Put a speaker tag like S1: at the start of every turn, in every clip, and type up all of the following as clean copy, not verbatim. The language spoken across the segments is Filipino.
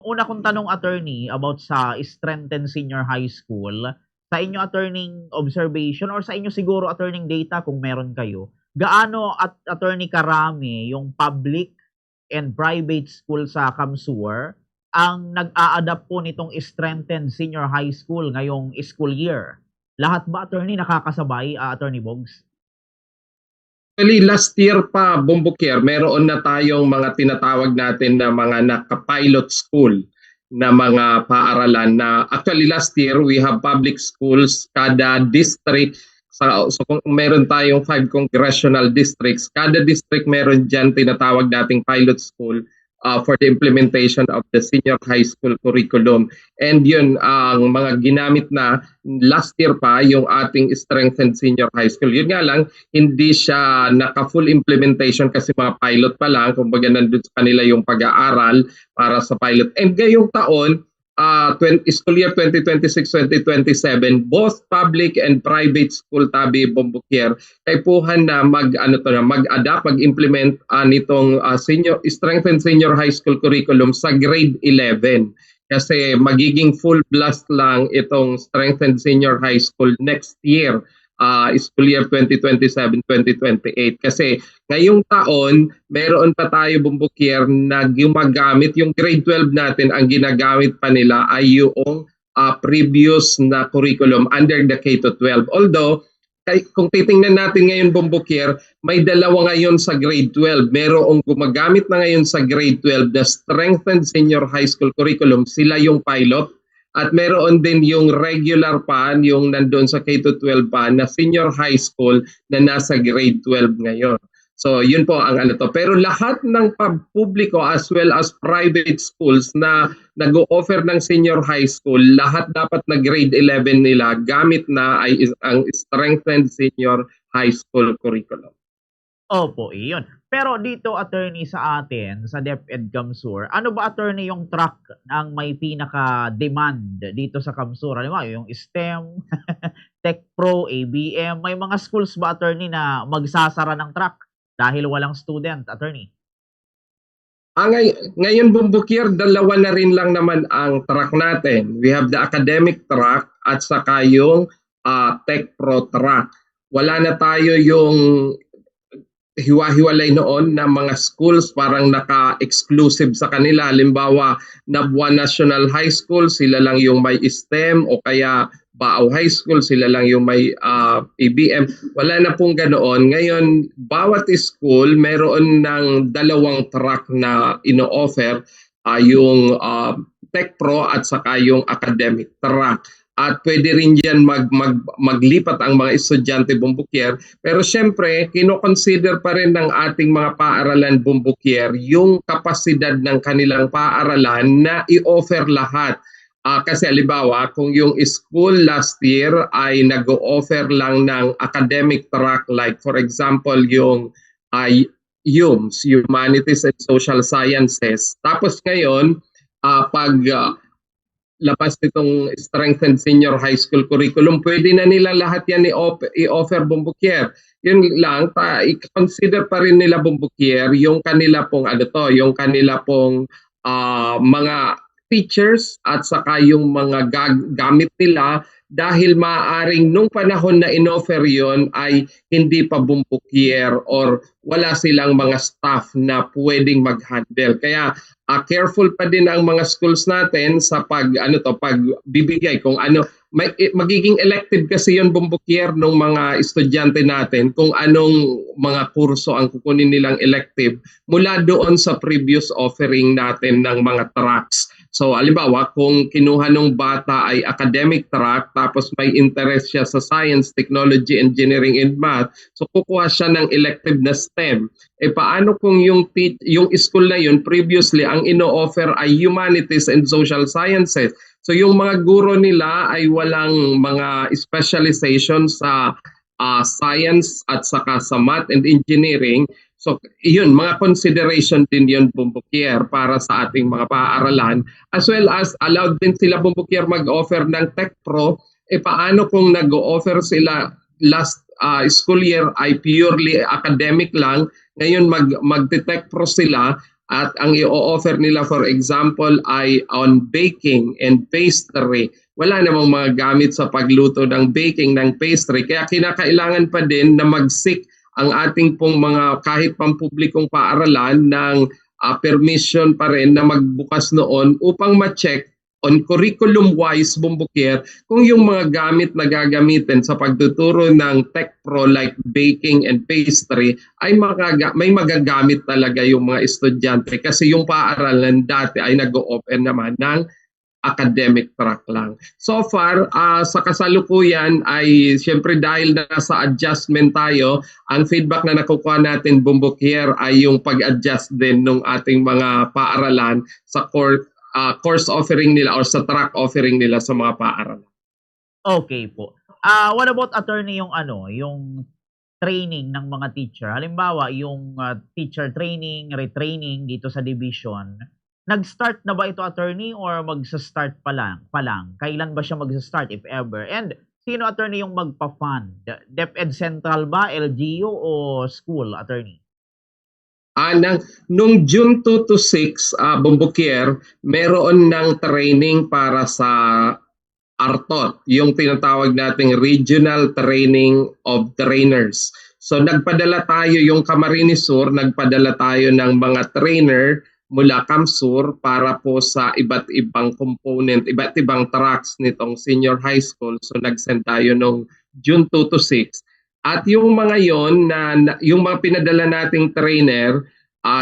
S1: Una kong tanong, attorney, about sa strengthened senior high school, sa inyo attorney observation or sa inyo siguro attorney data kung meron kayo, gaano at attorney karami yung public and private school sa Kamsur ang nag-a-adapt po nitong strengthened senior high school ngayong school year? Lahat ba attorney nakakasabay, attorney Bogs?
S2: Actually, last year pa, Bumbukir, meron na tayong mga tinatawag natin na mga naka-pilot school na mga paaralan na actually last year we have public schools kada district. So kung meron tayong 5 congressional districts, kada district meron dyan tinatawag nating pilot school for the implementation of the senior high school curriculum. And yun, ang mga ginamit na last year pa yung ating strengthened senior high school. Yun nga lang, hindi siya naka-full implementation kasi mga pilot pa lang, kumbaga nandun sa kanila yung pag-aaral para sa pilot. And ngayong taon, school year 2026-2027, both public and private school tabi Bombokier kaipuhan na mag-adapt, mag-implement nitong strengthened senior high school curriculum sa grade 11. Kasi magiging full blast lang itong strengthened senior high school next year, school year 2027-2028. Kasi ngayong taon, meron pa tayo Bumbukir na gumagamit, yung grade 12 natin, ang ginagamit pa nila ay yung previous na curriculum under the K-12. Although, kung titingnan natin ngayon Bumbukir, may dalawa ngayon sa grade 12. Merong gumagamit na ngayon sa grade 12 na strengthened senior high school curriculum. Sila yung pilot. At meron din yung regular pa, yung nandun sa K-12 pa na senior high school na nasa grade 12 ngayon. So yun po ang ano to. Pero lahat ng publiko as well as private schools na nag-o-offer ng senior high school, lahat dapat na grade 11 nila gamit na ay ang strengthened senior high school curriculum.
S1: Opo, iyon. Pero dito attorney sa atin, sa DepEd Kamsur, ano ba attorney yung track ang may pinaka-demand dito sa Kamsur? Alam mo, yung STEM, Tech Pro, ABM, may mga schools ba attorney na magsasara ng track dahil walang student, attorney?
S2: Ngayon Bumbukir, dalawa na rin lang naman ang track natin. We have the academic track at saka yung Tech Pro track. Wala na tayo yung hiwa-hiwalay noon na mga schools parang naka-exclusive sa kanila. Halimbawa, Nabwa National High School, sila lang yung may STEM o kaya Baaw High School, sila lang yung may ABM. Wala na pong ganoon. Ngayon, bawat school meron ng dalawang track na ino-offer, yung Tech Pro at saka yung academic track. At pwede rin dyan maglipat ang mga estudyante Bumbukir. Pero syempre, kinoconsider pa rin ng ating mga paaralan Bumbukir yung kapasidad ng kanilang paaralan na i-offer lahat. Kasi halimbawa, kung yung school last year ay nag-o-offer lang ng academic track, like for example, yung HUMS, Humanities and Social Sciences. Tapos ngayon, pag labas nitong strengthened senior high school curriculum, pwede na nila lahat yan i-offer Bumbukir. Yun lang, i-consider pa rin nila Bumbukir yung kanila pong yung kanila pong mga teachers at saka yung mga gamit nila dahil maaaring nung panahon na in-offer yon ay hindi pa Bumbukir or wala silang mga staff na pwedeng mag-handle. Kaya careful pa din ang mga schools natin sa pagbibigay kung ano magiging elective kasi yon Bumbukir ng mga estudyante natin kung anong mga kurso ang kukunin nilang elective mula doon sa previous offering natin ng mga tracks. So, halimbawa, kung kinuha ng bata ay academic track, tapos may interest siya sa science, technology, engineering, and math, so kukuha siya ng elective na STEM. Paano kung yung school na yun, previously, ang ino-offer ay humanities and social sciences? So, yung mga guro nila ay walang mga specialization sa science at saka sa math and engineering. So, yun, mga consideration din yun, Bumbukir, para sa ating mga paaralan. As well as, allowed din sila, Bumbukir, mag-offer ng Tech Pro. Paano kung nag-offer sila last school year ay purely academic lang, ngayon mag-Tech Pro sila, at ang i-offer nila for example ay on baking and pastry. Wala namang mga gamit sa pagluto ng baking, ng pastry, kaya kinakailangan pa din na mag-seek ang ating pong mga kahit pampublikong paaralan ng permission pa rin na magbukas noon upang ma-check on curriculum-wise, Bumbukir, kung yung mga gamit na gagamitin sa pagtuturo ng tech pro like baking and pastry ay may magagamit talaga yung mga estudyante kasi yung paaralan dati ay nag-o-open naman ng academic track lang. So far, sa kasalukuyan ay siyempre dahil nasa adjustment tayo, ang feedback na nakukuha natin, Bumbukir, ay yung pag-adjust din ng ating mga paaralan sa course offering nila or sa track offering nila sa mga paaralan.
S1: Okay po. What about attorney yung ano, yung training ng mga teacher? Halimbawa, yung teacher training, retraining dito sa division, nag-start na ba ito attorney or magsa-start pa lang? Kailan ba siya magsa-start if ever? And sino attorney yung magpa-fund? DepEd Central ba, LGU o school attorney?
S2: Nung June 2 to 6, Bumbukir, meron ng training para sa ARTOT, yung tinatawag nating Regional Training of Trainers. So nagpadala tayo, yung Camarines Sur, nagpadala tayo ng mga trainer mula Kamsur para po sa iba't ibang component, iba't ibang tracks nitong senior high school. So nag-send tayo nung June 2 to 6. At yung mga yon yung mga pinadala nating trainer,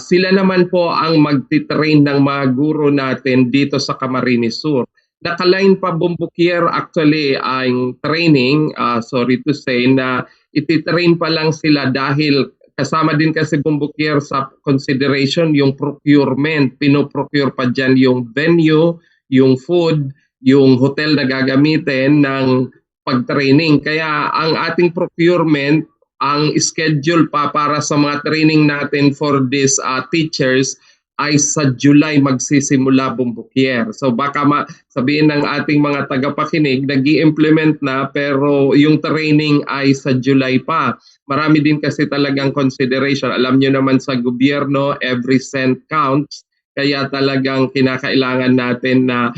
S2: sila naman po ang magti-train ng mga guro natin dito sa Camarines Sur. Nakaline pa, Bumbukir, actually ang training, sorry to say, na ititrain pa lang sila dahil kasama din kasi, Bumbukir, sa consideration yung procurement. Pinoprocure pa dyan yung venue, yung food, yung hotel na gagamitin ng pag-training. Kaya ang ating procurement, ang schedule pa para sa mga training natin for these teachers ay sa July magsisimula, Bumbukir. So baka sabihin ng ating mga tagapakinig, nag-i-implement na pero yung training ay sa July pa. Marami din kasi talagang consideration. Alam nyo naman sa gobyerno, every cent counts. Kaya talagang kinakailangan natin na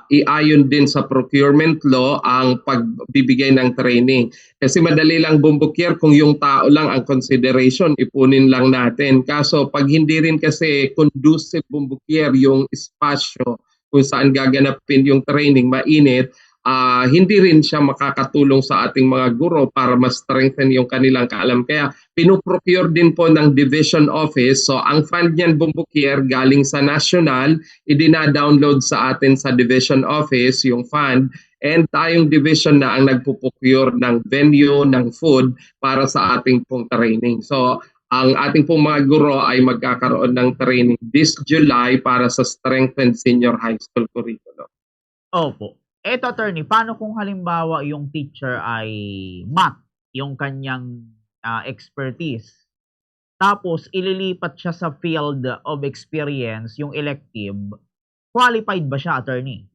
S2: iayon din sa procurement law ang pagbibigay ng training. Kasi madali lang, Bumbukir, kung yung tao lang ang consideration, ipunin lang natin. Kaso pag hindi rin kasi conducive, Bumbukir, yung espasyo kung saan gaganapin yung training, mainit, hindi rin siya makakatulong sa ating mga guro para mas strengthen yung kanilang kaalam. Kaya pinuprocure din po ng division office. So ang fund niyan, Bumbukir, galing sa national, idina-download sa atin sa division office yung fund, and tayong division na ang nagpuprocure ng venue, ng food para sa ating pong training. So ang ating pong mga guro ay magkakaroon ng training this July para sa strengthened senior high school curriculum.
S1: Opo. Eto attorney, paano kung halimbawa yung teacher ay math, yung kanyang expertise, tapos ililipat siya sa field of experience, yung elective, qualified ba siya attorney?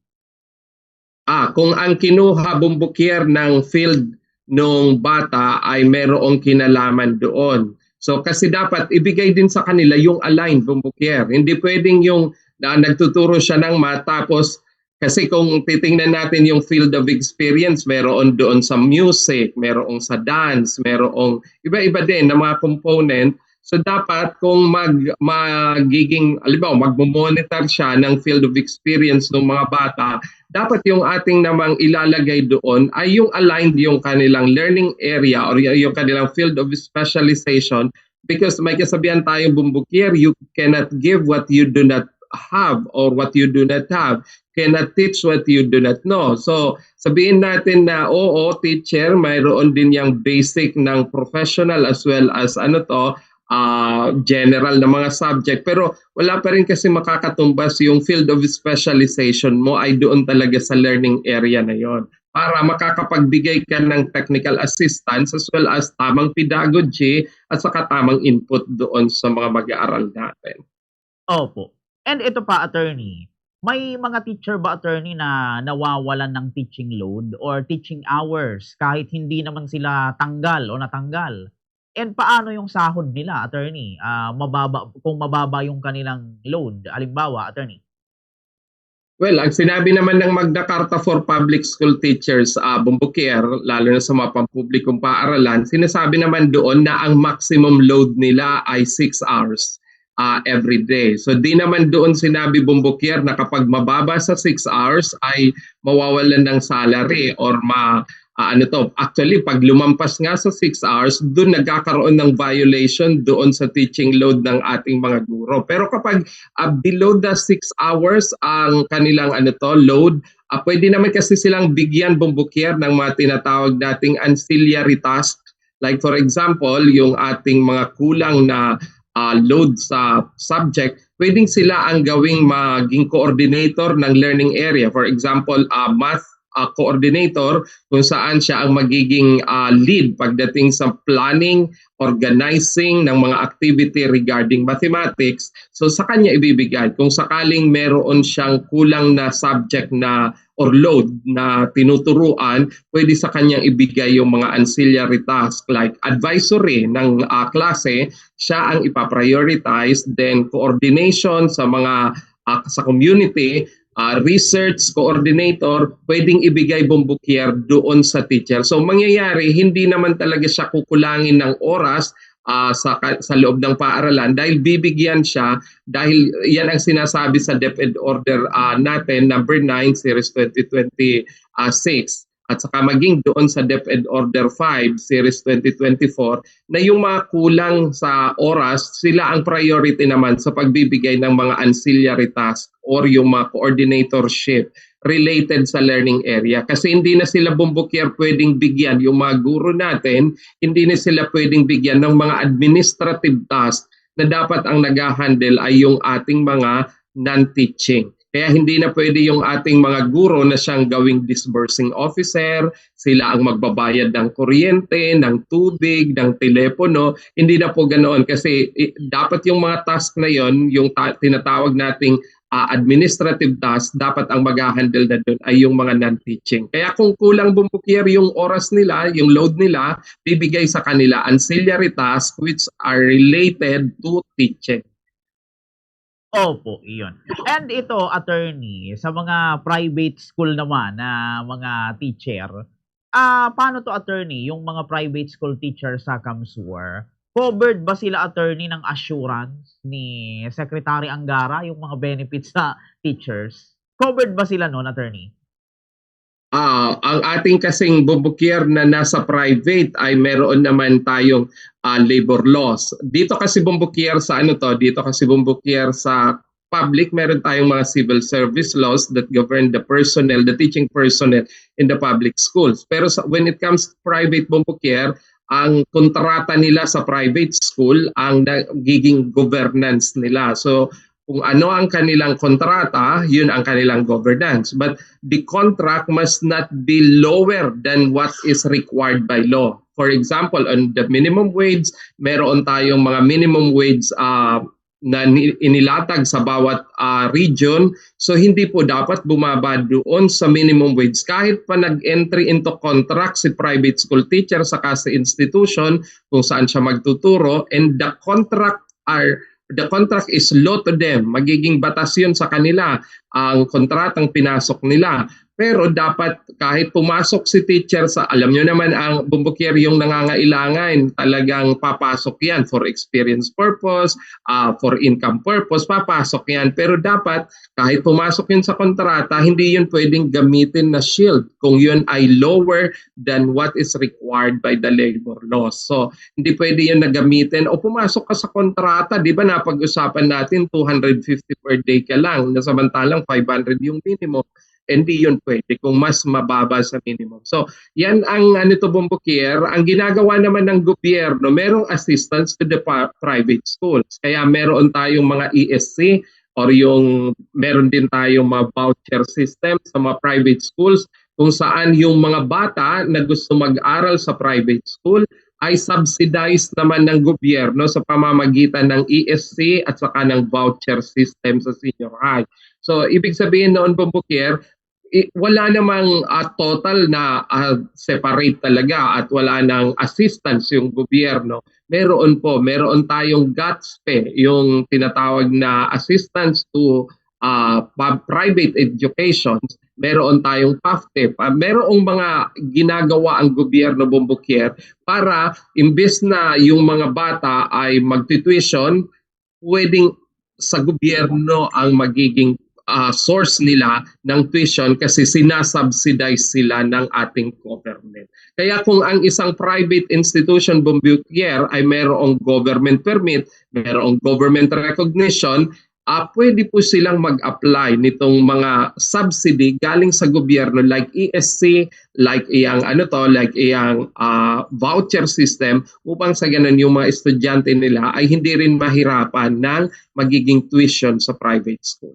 S2: Kung ang kinuha, Bumbukir, ng field nung bata ay merong kinalaman doon. So kasi dapat ibigay din sa kanila yung aligned, Bumbukir. Hindi pwedeng yung nagtuturo siya ng math tapos kasi kung titingnan natin yung field of experience, meron doon sa music, meron sa dance, meron iba-iba din na mga component. So dapat kung magiging, halimbawa, magmo-monitor siya ng field of experience ng mga bata, dapat yung ating namang ilalagay doon ay yung aligned yung kanilang learning area or yung kanilang field of specialization, because may kasabihan tayong, Bumbukir, you cannot give what you do not have or what you do not have, cannot teach what you do not know. So sabihin natin na oo, teacher, mayroon din yung basic ng professional as well as general na mga subject, pero wala pa rin kasi makakatumbas yung field of specialization mo ay doon talaga sa learning area na yon para makakapagbigay ka ng technical assistance as well as tamang pedagogy at saka tamang input doon sa mga mag-aaral natin.
S1: Opo. And ito pa attorney, may mga teacher ba attorney na nawawalan ng teaching load or teaching hours kahit hindi naman sila tanggal o natanggal? And paano yung sahod nila, attorney? Kung mababa yung kanilang load, halimbawa, attorney.
S2: Well, ang sinabi naman ng Magna Carta for Public School Teachers, Bomboquier, lalo na sa mga pampublikong paaralan, sinasabi naman doon na ang maximum load nila ay 6 hours every day. So di naman doon sinabi, Bomboquier, na kapag mababa sa 6 hours ay mawawalan ng salary or actually, pag lumampas nga sa 6 hours, doon nagkakaroon ng violation doon sa teaching load ng ating mga guro. Pero kapag below the 6 hours ang kanilang load, pwede naman kasi silang bigyan, Bomboquier, ng mga tinatawag nating ancillary task. Like for example, yung ating mga kulang na load sa subject, pwedeng sila ang maging coordinator ng learning area. For example, math coordinator, kung saan siya ang magiging lead pagdating sa planning, organizing ng mga activity regarding mathematics. So sa kanya ibibigay. Kung sakaling meron siyang kulang na subject na or load na tinuturuan, pwede sa kanyang ibigay yung mga ancillary task like advisory ng klase, siya ang ipaprioritize, then coordination sa mga sa community, research coordinator, pwedeng ibigay, Bomboquier, doon sa teacher. So mangyayari, hindi naman talaga siya kukulangin ng oras sa loob ng paaralan dahil bibigyan siya, dahil yan ang sinasabi sa DepEd Order natin, number 9, Series 2026. At saka maging doon sa DepEd Order 5, Series 2024, na yung mga kulang sa oras, sila ang priority naman sa pagbibigay ng mga ancillary task or yung mga coordinatorship related sa learning area. Kasi hindi na sila, Bomboquier, pwedeng bigyan, yung mga guro natin, hindi na sila pwedeng bigyan ng mga administrative task na dapat ang nag-handle ay yung ating mga non-teaching. Kaya hindi na pwede yung ating mga guro na siyang gawing disbursing officer, sila ang magbabayad ng kuryente, ng tubig, ng telepono. Hindi na po ganoon kasi dapat yung mga task na yon, yung tinatawag nating administrative task, dapat ang mag-handle na doon ay yung mga non-teaching. Kaya kung kulang, Bomboquier, yung oras nila, yung load nila, bibigay sa kanila ancillary tasks which are related to teaching.
S1: Opo, iyon. And ito, attorney, sa mga private school naman na mga teacher, paano to, attorney, yung mga private school teacher sa Kamsur, covered ba sila, attorney, ng assurance ni Secretary Angara, yung mga benefits sa teachers? Covered ba sila noon, attorney?
S2: Ang ating kasing, Bomboquier, na nasa private ay meron naman tayong labor laws. Dito kasi, Bomboquier, dito kasi, Bomboquier, sa public, meron tayong mga civil service laws that govern the personnel, the teaching personnel in the public schools. Pero when it comes to private, Bomboquier, ang kontrata nila sa private school ang nagiging governance nila. So kung ano ang kanilang kontrata, yun ang kanilang governance. But the contract must not be lower than what is required by law. For example, on the minimum wage, meron tayong mga minimum wage na inilatag sa bawat region. So hindi po dapat bumaba doon sa minimum wage. Kahit pa nag-entry into contract si private school teacher sa sa institution kung saan siya magtuturo, and the contract is law to them. Magiging batas yun sa kanila ang kontratang pinasok nila. Pero dapat kahit pumasok si teacher sa, alam nyo naman ang Bomboquier, yung nangangailangan, talagang papasok yan for experience purpose, for income purpose, papasok yan. Pero dapat kahit pumasok yun sa kontrata, hindi yun pwedeng gamitin na shield kung yun ay lower than what is required by the labor laws. So hindi pwede yun na gamitin o pumasok ka sa kontrata, di ba napag-usapan natin 250 per day ka lang, na samantalang 500 yung minimum. Hindi yun pwede kung mas mababa sa minimum. So, yan ang Bomboquier. Ang ginagawa naman ng gobyerno, merong assistance to the private schools. Kaya meron tayong mga ESC or meron din tayong mga voucher system sa mga private schools kung saan yung mga bata na gusto mag-aral sa private school ay subsidized naman ng gobyerno sa pamamagitan ng ESC at saka ng voucher system sa senior high. So, ibig sabihin noon, Bomboquier, wala namang total na separate talaga at wala nang assistance yung gobyerno. Meron tayong GATSPE, yung tinatawag na assistance to private education. Meron tayong PAFTEP. Merong mga ginagawa ang gobyerno, Bombokier, para imbes na yung mga bata ay magtutuition, pwedeng sa gobyerno ang magiging source nila ng tuition kasi sinasubsidize sila ng ating government. Kaya kung ang isang private institution, Bombokier, ay mayroong government permit, mayroong government recognition, pwede po silang mag-apply nitong mga subsidy galing sa gobyerno like ESC, like iyang voucher system upang sa ganun yung mga estudyante nila ay hindi rin mahirapan ng magiging tuition sa private school.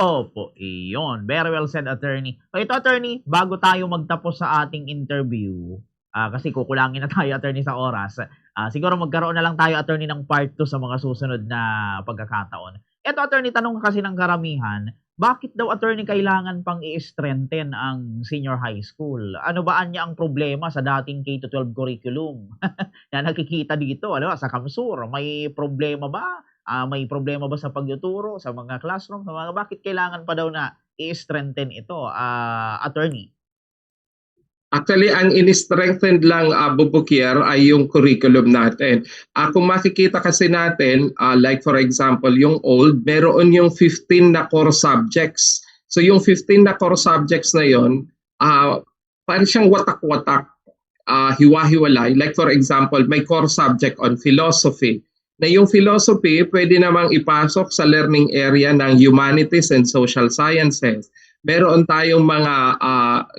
S1: Opo, iyon. Very well said, attorney. So ito, attorney, bago tayo magtapos sa ating interview, kasi kukulangin na tayo, attorney, sa oras, siguro magkaroon na lang tayo, attorney, ng part 2 sa mga susunod na pagkakataon. Ito, attorney, tanong kasi ng karamihan, bakit daw, attorney, kailangan pang i-strengthen ang senior high school? Ano ba niya ang problema sa dating K-12 curriculum na nakikita dito? Ano, sa Kamsur, may problema ba? May problema ba sa pagtuturo, sa mga classroom, sa mga bakit kailangan pa daw na i-strengthen ito, attorney?
S2: Actually, ang in-strengthened lang, Bombokier, ay yung curriculum natin. Kung makikita kasi natin, like for example, yung old, meron yung 15 na core subjects. So yung 15 na core subjects na yon, parang siyang watak-watak, hiwa-hiwalay. Like for example, may core subject on philosophy. Na yung philosophy, pwede namang ipasok sa learning area ng humanities and social sciences. Meron tayong mga,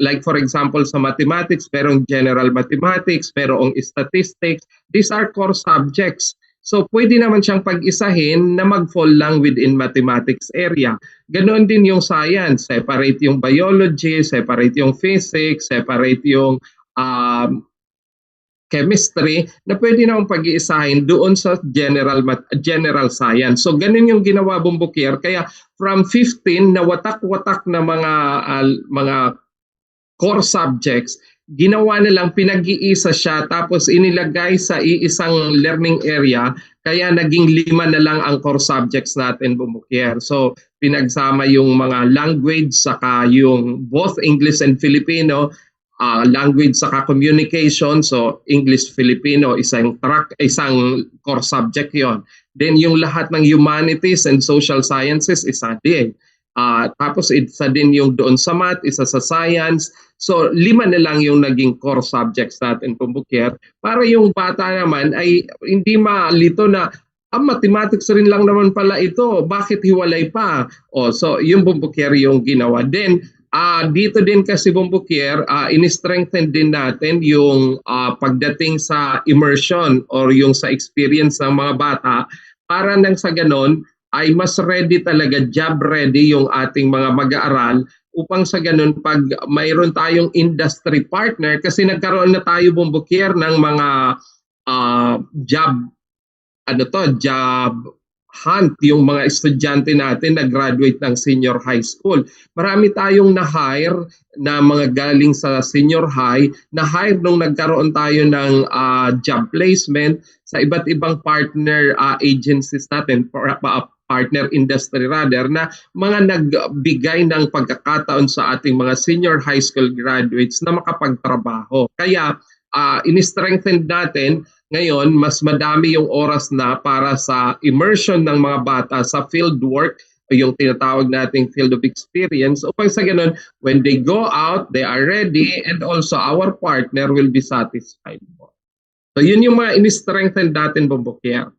S2: like for example sa mathematics, merong general mathematics, merong statistics. These are core subjects. So pwede naman siyang pag-isahin na mag-fall lang within mathematics area. Ganon din yung science, separate yung biology, separate yung physics, separate yung chemistry na pwede namang pag-iisahin doon sa general science. So ganun yung ginawa, Bombokier. Kaya from 15 na watak-watak na mga core subjects, ginawa na lang, pinag-iisa siya tapos inilagay sa iisang learning area, kaya naging 5 na lang ang core subjects natin, Bombokier. So pinagsama yung mga language saka yung both English and Filipino, language saka communication. So English, Filipino, isang core subject yon. Then yung lahat ng humanities and social sciences, isa din. Tapos isa din yung doon sa math, isa sa science. So 5 na lang yung naging core subjects natin, Bombokier, para yung bata naman ay hindi malito na mathematics rin lang naman pala ito, bakit hiwalay pa? So yung, Bombokier, yung ginawa. Then dito din kasi, Bombokier, in-strengthen din natin yung pagdating sa immersion or yung sa experience ng mga bata para nang sa ganon ay mas ready talaga, job ready yung ating mga mag-aaral upang sa ganon pag mayroon tayong industry partner, kasi nagkaroon na tayo, Bombokier, ng mga job hunt yung mga estudyante natin na graduate ng senior high school. Marami tayong na-hire na mga galing sa senior high, na-hire nung nagkaroon tayo ng job placement sa iba't ibang partner agencies natin, partner industry rather, na mga nagbigay ng pagkakataon sa ating mga senior high school graduates na makapagtrabaho. Kaya in-strengthen natin ngayon, mas madami yung oras na para sa immersion ng mga bata sa field work, yung tinatawag nating field of experience, upang sa ganun, when they go out, they are ready, and also our partner will be satisfied. So yun yung mga in-strengthen natin, Bombokier.